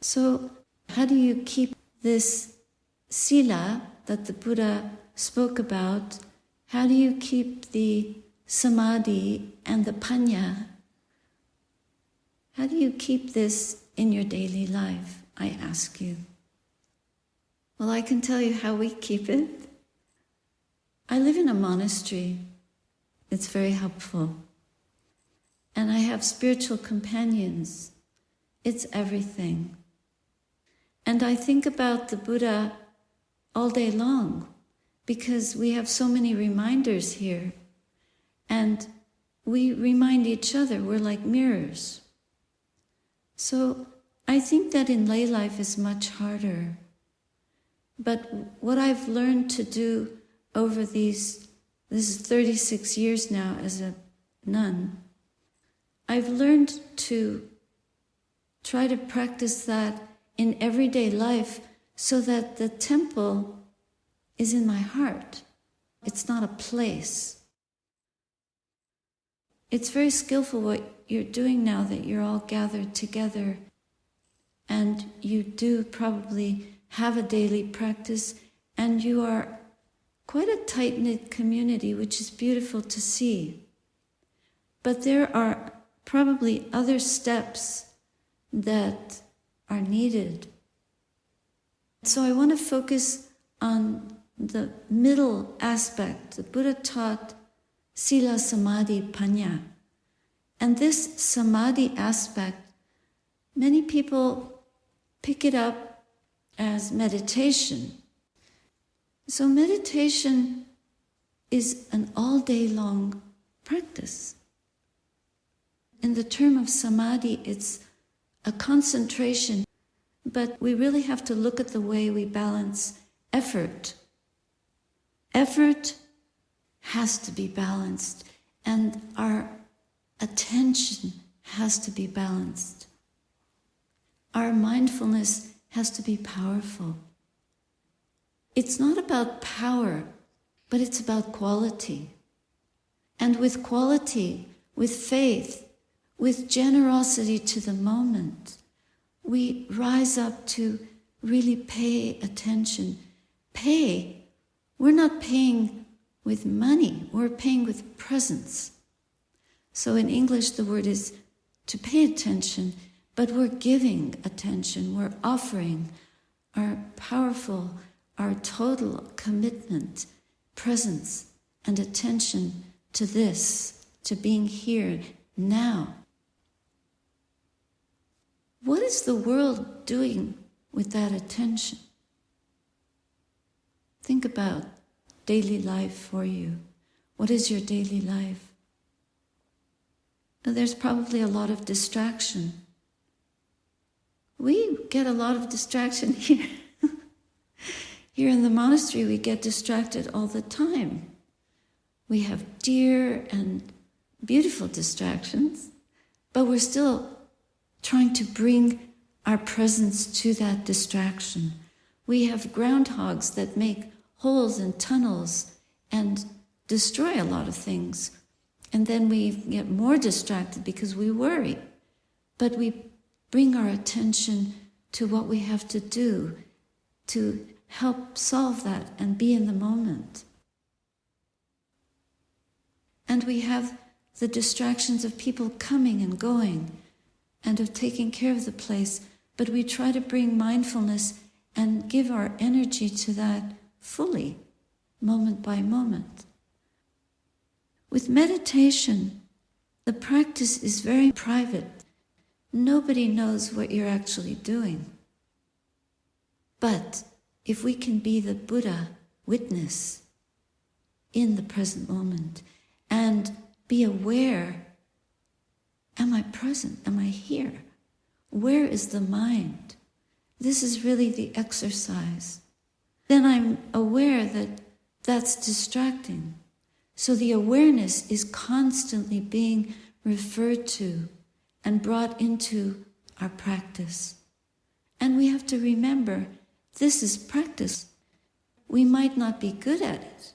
So how do you keep this sila that the Buddha spoke about? How do you keep the samadhi and the panya? How do you keep this in your daily life, I ask you? Well, I can tell you how we keep it. I live in a monastery. It's very helpful. And I have spiritual companions. It's everything. And I think about the Buddha all day long because we have so many reminders here. And we remind each other, we're like mirrors. So I think that in lay life is much harder. But what I've learned to do over this is 36 years now as a nun, I've learned to try to practice that in everyday life so that the temple is in my heart. It's not a place. It's very skillful what you're doing now that you're all gathered together and you do probably have a daily practice and you are quite a tight-knit community, which is beautiful to see. But there are probably other steps that are needed. So I want to focus on the middle aspect. The Buddha taught sila, samadhi, panya. And this samadhi aspect, many people pick it up as meditation. So meditation is an all-day long practice. In the term of samadhi, it's a concentration, but we really have to look at the way we balance effort. Effort has to be balanced, and our attention has to be balanced. Our mindfulness has to be powerful. It's not about power, but it's about quality. And with quality, with faith, with generosity to the moment, we rise up to really pay attention. Pay, we're not paying with money, we're paying with presence. So in English the word is to pay attention, but we're giving attention, we're offering our powerful, our total commitment, presence, and attention to this, to being here now. What is the world doing with that attention? Think about daily life for you. What is your daily life? There's probably a lot of distraction. We get a lot of distraction here. Here in the monastery, we get distracted all the time. We have dear and beautiful distractions, but we're still trying to bring our presence to that distraction. We have groundhogs that make holes and tunnels and destroy a lot of things. And then we get more distracted because we worry. But we bring our attention to what we have to do to help solve that and be in the moment. And we have the distractions of people coming and going and of taking care of the place, but we try to bring mindfulness and give our energy to that fully, moment by moment. With meditation, the practice is very private. Nobody knows what you're actually doing. But if we can be the Buddha witness in the present moment and be aware, am I present? Am I here? Where is the mind? This is really the exercise. Then I'm aware that that's distracting. So the awareness is constantly being referred to and brought into our practice. And we have to remember, this is practice. We might not be good at it,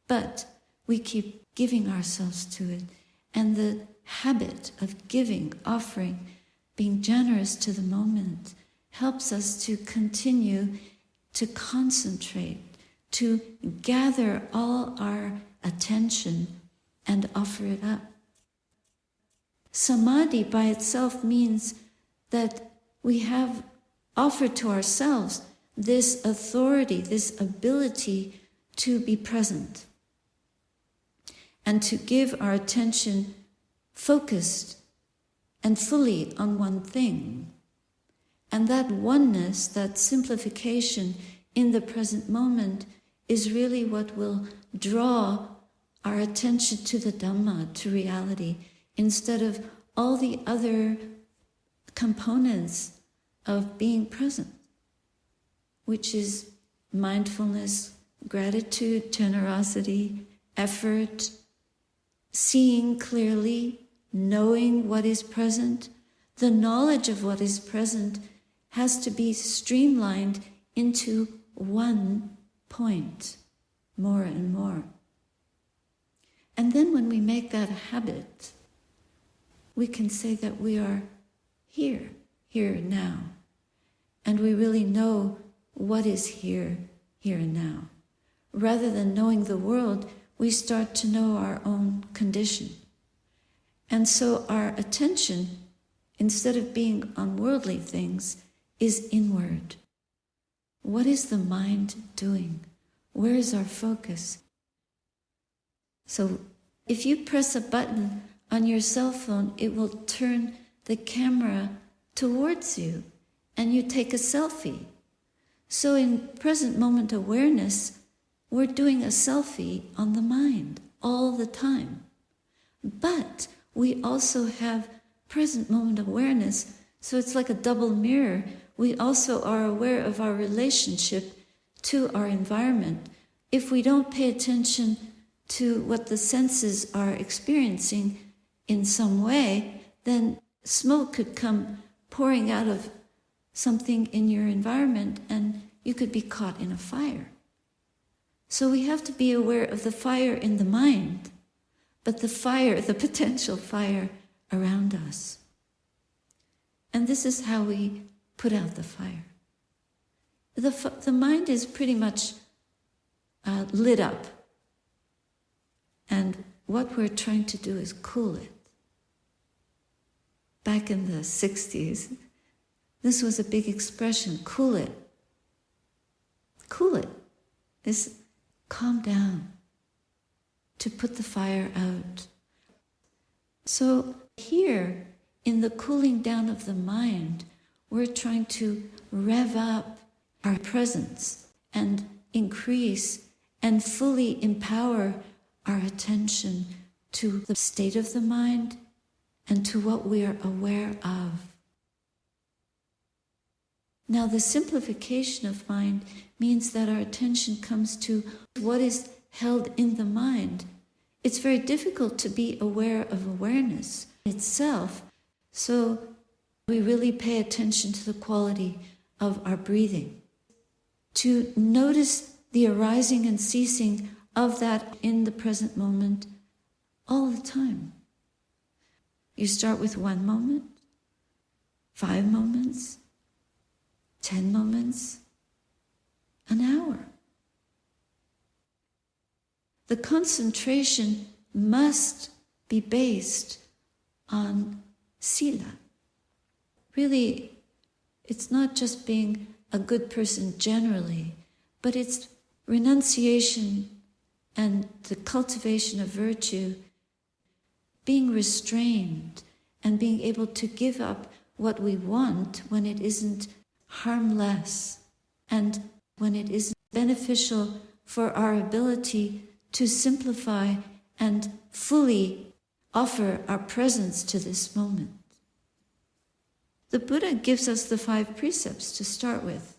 but we keep giving ourselves to it. And the habit of giving, offering, being generous to the moment, helps us to continue to concentrate, to gather all our attention and offer it up. Samadhi by itself means that we have offered to ourselves this authority, this ability to be present and to give our attention focused and fully on one thing. And that oneness, that simplification in the present moment is really what will draw our attention to the Dhamma, to reality, instead of all the other components of being present, which is mindfulness, gratitude, generosity, effort, seeing clearly, knowing what is present. The knowledge of what is present has to be streamlined into one point, more and more. And then when we make that a habit, we can say that we are here and now. And we really know what is here and now. Rather than knowing the world, we start to know our own condition. And so our attention, instead of being on worldly things, is inward. What is the mind doing? Where is our focus? So if you press a button on your cell phone, it will turn the camera towards you and you take a selfie. So in present moment awareness, we're doing a selfie on the mind all the time. But we also have present moment awareness, so it's like a double mirror. We also are aware of our relationship to our environment. If we don't pay attention to what the senses are experiencing in some way, then smoke could come pouring out of something in your environment and you could be caught in a fire. So we have to be aware of the fire in the mind, but the fire, the potential fire around us. And this is how we put out the fire. The mind is pretty much lit up. And what we're trying to do is cool it. Back in the 60s, this was a big expression, cool it. Cool it. This calm down, to put the fire out. So here, in the cooling down of the mind, we're trying to rev up our presence and increase and fully empower our attention to the state of the mind and to what we are aware of. Now, the simplification of mind means that our attention comes to what is held in the mind. It's very difficult to be aware of awareness itself, so we really pay attention to the quality of our breathing, to notice the arising and ceasing of that in the present moment all the time. You start with 1 moment, 5 moments, 10 moments, an hour. The concentration must be based on sila. Really, it's not just being a good person generally, but it's renunciation and the cultivation of virtue, being restrained and being able to give up what we want when it isn't harmless and when it isn't beneficial for our ability to simplify and fully offer our presence to this moment. The Buddha gives us the 5 precepts to start with.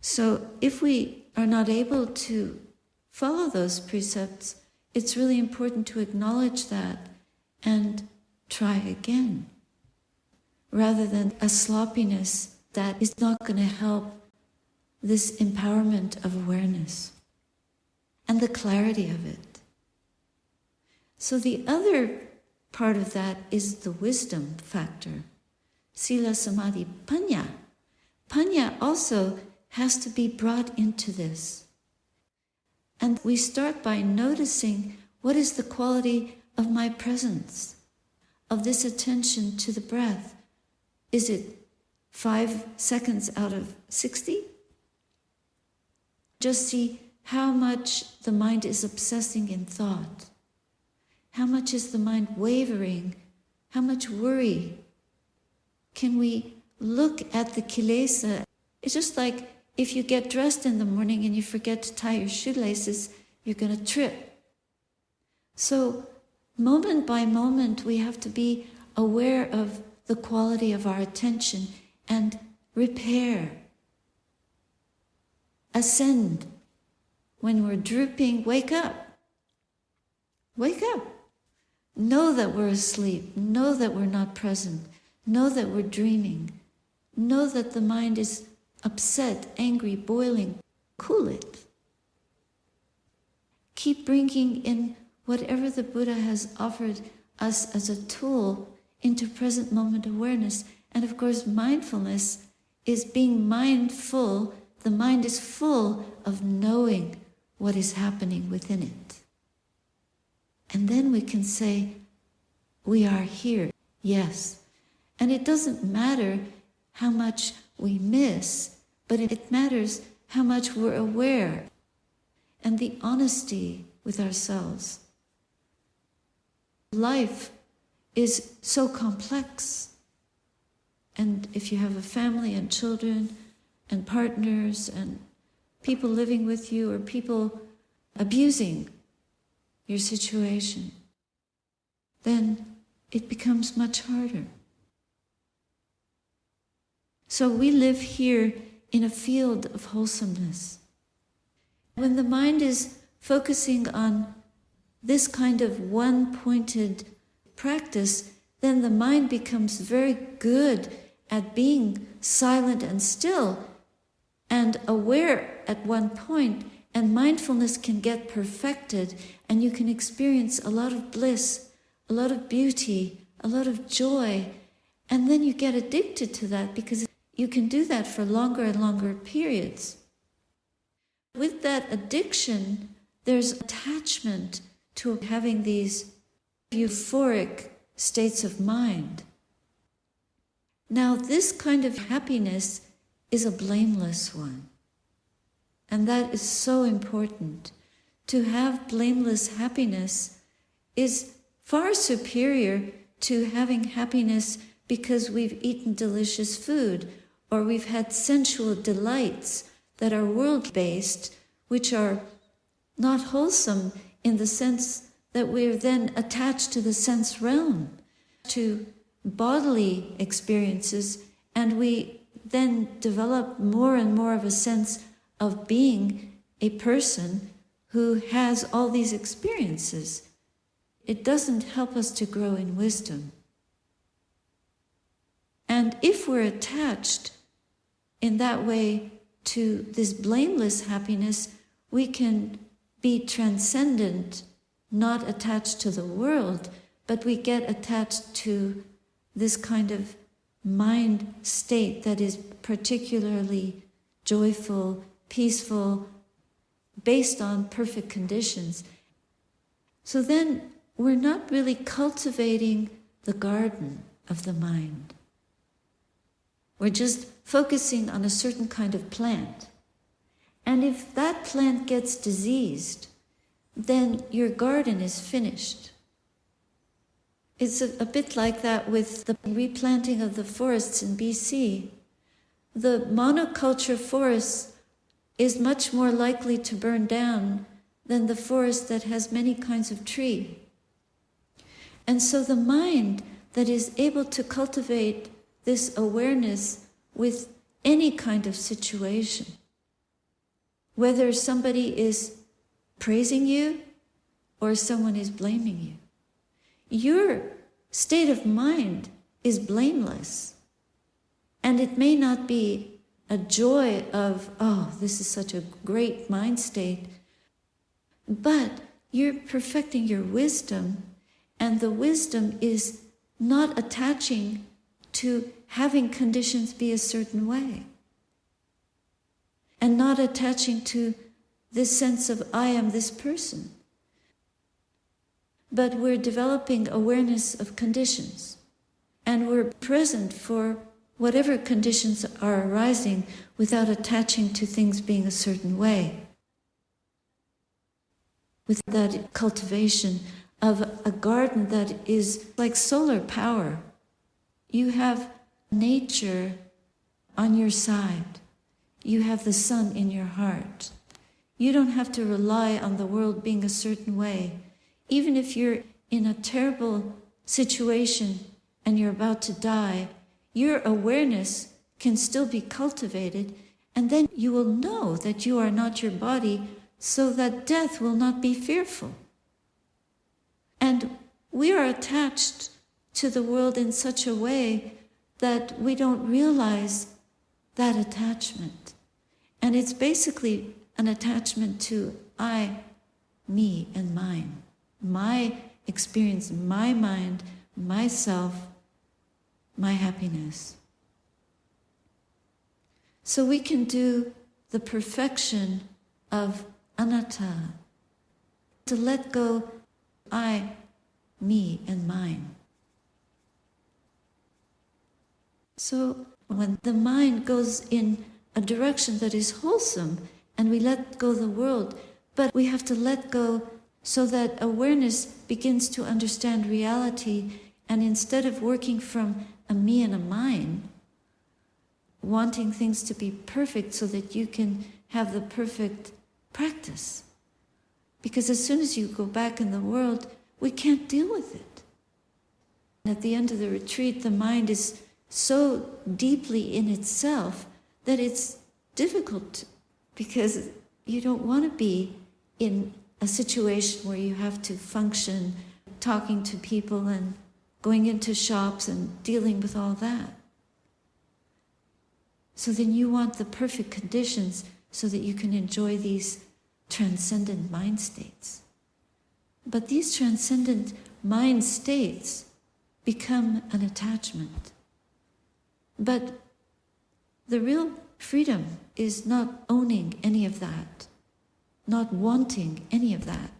So if we are not able to follow those precepts, it's really important to acknowledge that and try again, rather than a sloppiness that is not going to help this empowerment of awareness and the clarity of it. So the other part of that is the wisdom factor, sila, samadhi, panya. Panya also has to be brought into this. And we start by noticing what is the quality of my presence, of this attention to the breath. Is it 5 seconds out of 60? Just see how much the mind is obsessing in thought. How much is the mind wavering? How much worry? Can we look at the kilesa? It's just like if you get dressed in the morning and you forget to tie your shoelaces, you're going to trip. So moment by moment, we have to be aware of the quality of our attention and repair. Ascend. When we're drooping, wake up. Wake up. Know that we're asleep. Know that we're not present. Know that we're dreaming. Know that the mind is upset, angry, boiling. Cool it. Keep bringing in whatever the Buddha has offered us as a tool into present moment awareness. And of course, mindfulness is being mindful. The mind is full of knowing what is happening within it. And then we can say, we are here, yes. And it doesn't matter how much we miss, but it matters how much we're aware and the honesty with ourselves. Life is so complex. And if you have a family and children and partners and people living with you or people abusing your situation, then it becomes much harder. So we live here in a field of wholesomeness. When the mind is focusing on this kind of one-pointed practice, then the mind becomes very good at being silent and still and aware at one point, and mindfulness can get perfected, and you can experience a lot of bliss, a lot of beauty, a lot of joy, and then you get addicted to that because you can do that for longer and longer periods. With that addiction, there's attachment to having these euphoric states of mind. Now, this kind of happiness is a blameless one. And that is so important. To have blameless happiness is far superior to having happiness because we've eaten delicious food or we've had sensual delights that are world-based, which are not wholesome in the sense that we're then attached to the sense realm, to bodily experiences, and we then develop more and more of a sense of being a person who has all these experiences. It doesn't help us to grow in wisdom. And if we're attached in that way to this blameless happiness, we can be transcendent, not attached to the world, but we get attached to this kind of mind state that is particularly joyful, peaceful, based on perfect conditions. So then we're not really cultivating the garden of the mind. We're just focusing on a certain kind of plant. And if that plant gets diseased, then your garden is finished. It's a bit like that with the replanting of the forests in BC. The monoculture forest is much more likely to burn down than the forest that has many kinds of tree. And so the mind that is able to cultivate this awareness with any kind of situation, whether somebody is praising you or someone is blaming you, your state of mind is blameless. And it may not be a joy of, oh, this is such a great mind state, but you're perfecting your wisdom, and the wisdom is not attaching to having conditions be a certain way. and not attaching to this sense of I am this person. But we're developing awareness of conditions, and we're present for whatever conditions are arising without attaching to things being a certain way. With that cultivation of a garden that is like solar power, you have nature on your side. You have the sun in your heart. You don't have to rely on the world being a certain way. Even if you're in a terrible situation and you're about to die, your awareness can still be cultivated, and then you will know that you are not your body, so that death will not be fearful. And we are attached to the world in such a way that we don't realize that attachment. And it's basically an attachment to I, me, and mine. My experience, my mind, myself, my happiness. So we can do the perfection of anatta, to let go I, me, and mine. So when the mind goes in a direction that is wholesome, and we let go of the world, but we have to let go so that awareness begins to understand reality, and instead of working from a me and a mine, wanting things to be perfect so that you can have the perfect practice. Because as soon as you go back in the world, we can't deal with it. At the end of the retreat, the mind is so deeply in itself that it's difficult, because you don't want to be in a situation where you have to function, talking to people and going into shops and dealing with all that. So then you want the perfect conditions so that you can enjoy these transcendent mind states. But these transcendent mind states become an attachment. But the real freedom is not owning any of that, not wanting any of that.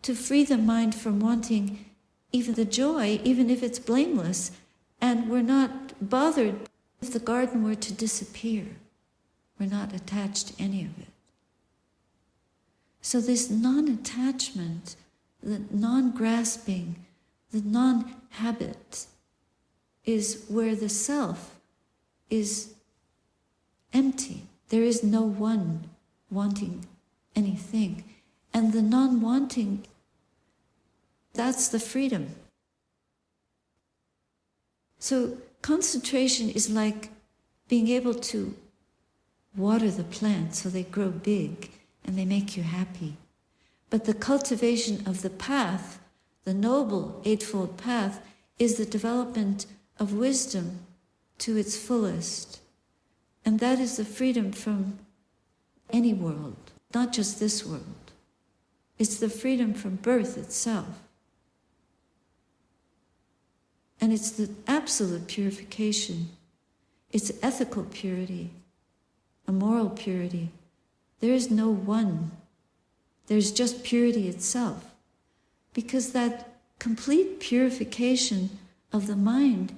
To free the mind from wanting even the joy, even if it's blameless, and we're not bothered if the garden were to disappear. We're not attached to any of it. So this non-attachment, the non-grasping, the non-habit is where the self is empty. There is no one wanting anything. And the non-wanting, that's the freedom. So concentration is like being able to water the plants so they grow big and they make you happy. But the cultivation of the path, the noble Eightfold Path, is the development of wisdom to its fullest. And that is the freedom from any world, not just this world. It's the freedom from birth itself. And it's the absolute purification. It's ethical purity, a moral purity. There is no one. There's just purity itself. Because that complete purification of the mind,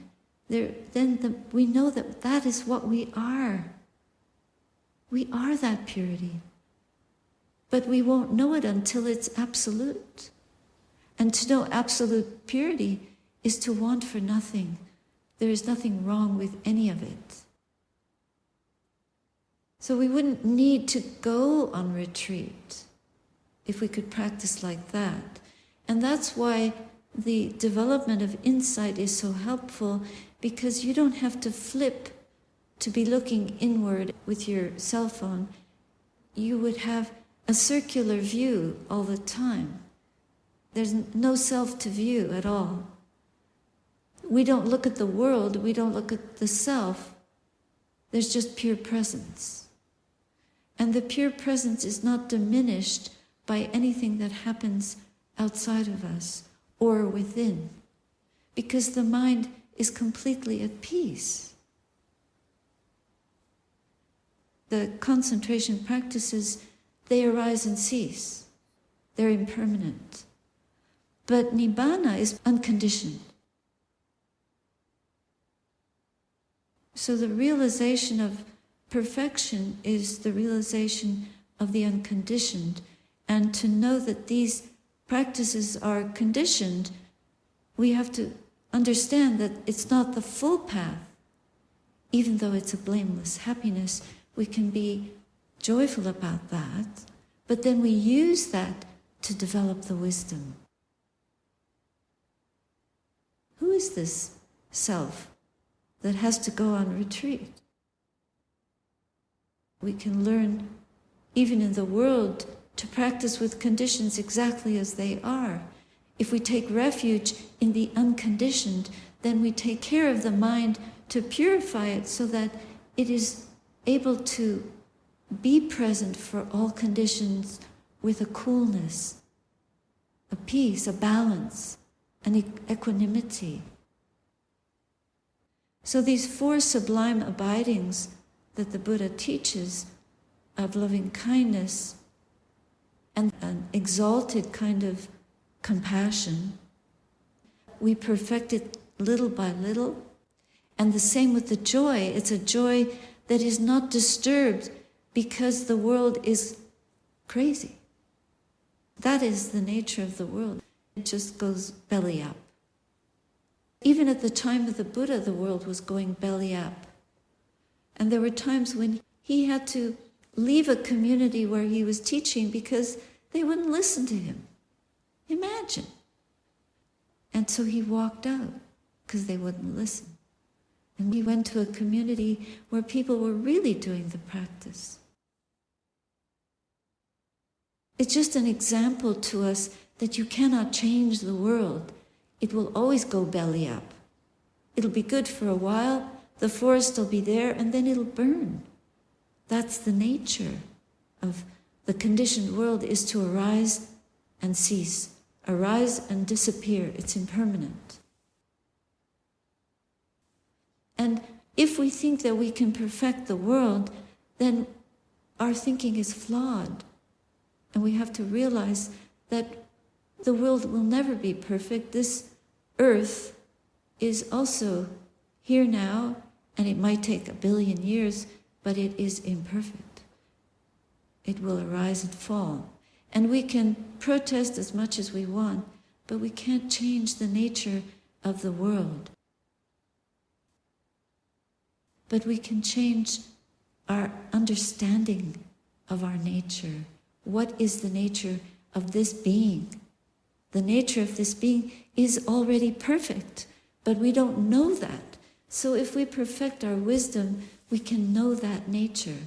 we know that that is what we are. We are that purity. But we won't know it until it's absolute. And to know absolute purity is to want for nothing. There is nothing wrong with any of it. So we wouldn't need to go on retreat if we could practice like that. And that's why the development of insight is so helpful, because you don't have to flip to be looking inward with your cell phone. You would have a circular view all the time. There's no self to view at all. We don't look at the world, we don't look at the self. There's just pure presence. And the pure presence is not diminished by anything that happens outside of us or within, because the mind is completely at peace. the concentration practices, they arise and cease. They're impermanent. But Nibbana is unconditioned. So the realization of perfection is the realization of the unconditioned. And to know that these practices are conditioned, we have to understand that it's not the full path. Even though it's a blameless happiness, we can be joyful about that, but then we use that to develop the wisdom. Who is this self that has to go on retreat? We can learn, even in the world, to practice with conditions exactly as they are. If we take refuge in the unconditioned, then we take care of the mind to purify it so that it is able to be present for all conditions with a coolness, a peace, a balance, an equanimity. So these 4 sublime abidings that the Buddha teaches of loving kindness and an exalted kind of compassion, we perfect it little by little. And the same with the joy. It's a joy that is not disturbed because the world is crazy. That is the nature of the world. It just goes belly up. Even at the time of the Buddha, the world was going belly up. And there were times when he had to leave a community where he was teaching because they wouldn't listen to him. Imagine. And so he walked out because they wouldn't listen. And he went to a community where people were really doing the practice. It's just an example to us that you cannot change the world. It will always go belly up. It'll be good for a while, the forest will be there, and then it'll burn. That's the nature of the conditioned world, is to arise and cease, arise and disappear. It's impermanent. And if we think that we can perfect the world, then our thinking is flawed. And we have to realize that the world will never be perfect. This earth is also here now, and it might take 1 billion years, but it is imperfect. It will arise and fall. And we can protest as much as we want, but we can't change the nature of the world. But we can change our understanding of our nature. What is the nature of this being? The nature of this being is already perfect, but we don't know that. So if we perfect our wisdom, we can know that nature.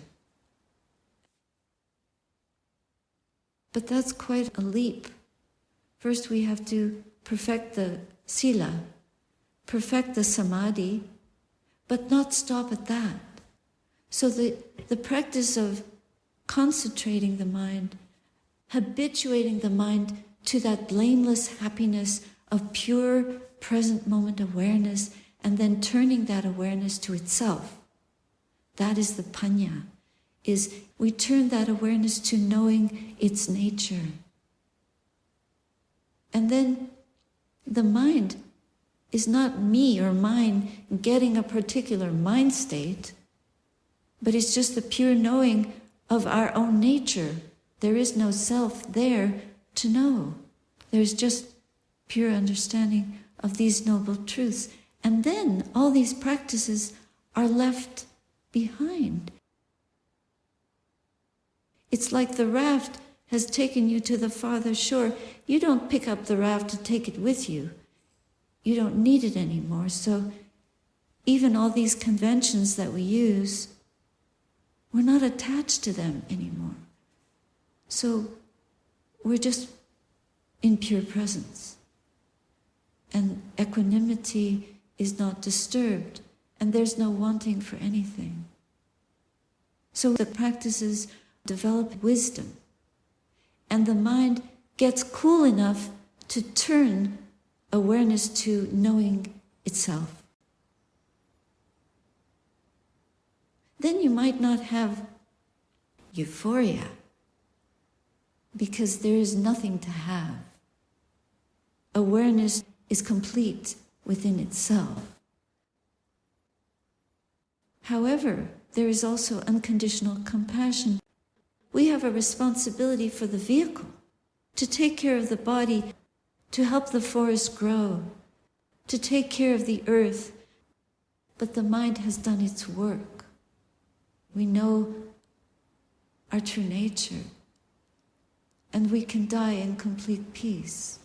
But that's quite a leap. First we have to perfect the sila, perfect the samadhi, but not stop at that. So the practice of concentrating the mind, habituating the mind to that blameless happiness of pure present moment awareness, and then turning that awareness to itself. That is the panya, is we turn that awareness to knowing its nature. And then the mind is not me or mine getting a particular mind state, but it's just the pure knowing of our own nature. There is no self there to know. There's just pure understanding of these noble truths. And then all these practices are left behind. It's like the raft has taken you to the farther shore. You don't pick up the raft to take it with you. You don't need it anymore. So even all these conventions that we use, we're not attached to them anymore. So we're just in pure presence. And equanimity is not disturbed, and there's no wanting for anything. So the practices develop wisdom, and the mind gets cool enough to turn awareness to knowing itself. Then you might not have euphoria, because there is nothing to have. Awareness is complete within itself. However, there is also unconditional compassion. We have a responsibility for the vehicle, to take care of the body, to help the forest grow, to take care of the earth. But the mind has done its work. We know our true nature, and we can die in complete peace.